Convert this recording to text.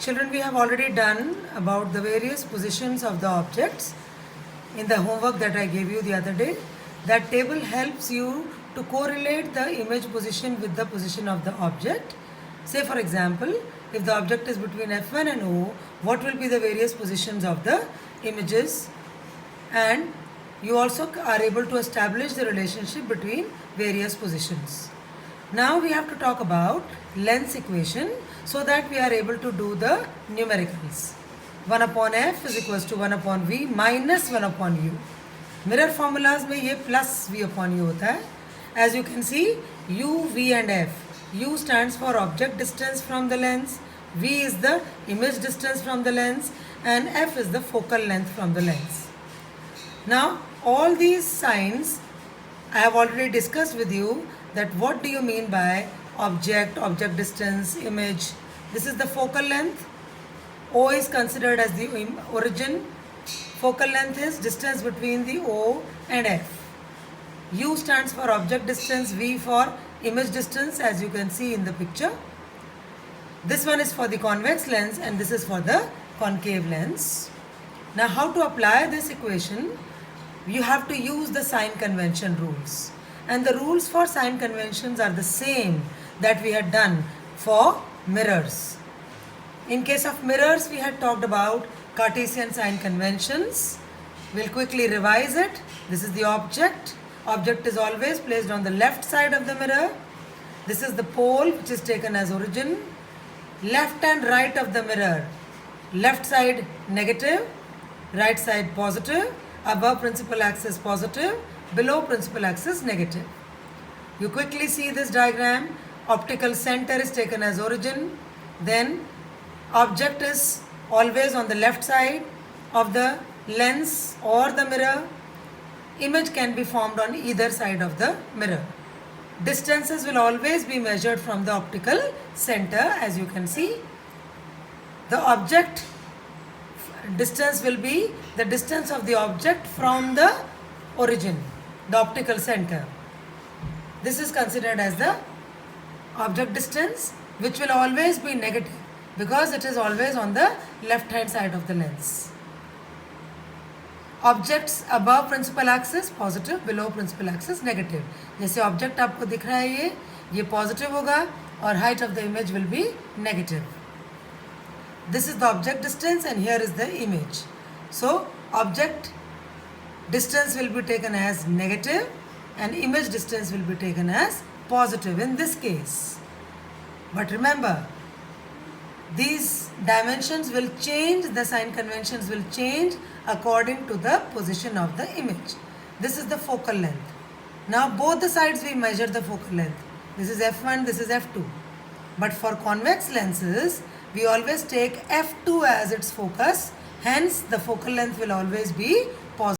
Children, we have already done about the various positions of the objects in the homework that I gave you the other day. That table helps you to correlate the image position with the position of the object. Say for example, if the object is between F1 and O, what will be the various positions of the images? And you also are able to establish the relationship between various positions. Now we have to talk about length equation so that we are able to do the numericals. 1 upon f is equals to 1 upon v minus 1 upon u. Mirror formulas में ये plus v upon u होता है. As you can see, u, v and f. U stands for object distance from the lens, v is the image distance from the lens, and f is the focal length from the lens. Now all these signs I have already discussed with you that what do you mean by object, object distance, image. This is the focal length. O is considered as the origin. Focal length is distance between the O and F. U stands for object distance, V for image distance, as you can see in the picture. This one is for the convex lens and this is for the concave lens. Now how to apply this equation? You have to use the sign convention rules. And the rules for sign conventions are the same that we had done for mirrors. In case of mirrors, we had talked about Cartesian sign conventions. We'll quickly revise it. This is the object. Object is always placed on the left side of the mirror. This is the pole which is taken as origin. Left and right of the mirror. Left side negative, right side positive. Above principal axis positive, below principal axis negative. You quickly see this diagram. Optical center is taken as origin. Then object is always on the left side of the lens or the mirror. Image can be formed on either side of the mirror. Distances will always be measured from the optical center, as you can see. The object distance will be the distance of the object from the origin, the optical center. This is considered as the object distance, which will always be negative because it is always on the left hand side of the lens. Objects above principal axis positive, below principal axis negative. जैसे object आपको दिख रहा है ये positive होगा और height of the image will be negative. This is the object distance and here is the image. So object distance will be taken as negative and image distance will be taken as positive in this case. But remember, these dimensions will change, the sign conventions will change according to the position of the image. This is the focal length. Now both the sides we measure the focal length. This is f1, this is f2. But for convex lenses, we always take f2 as its focus. Hence, the focal length will always be positive.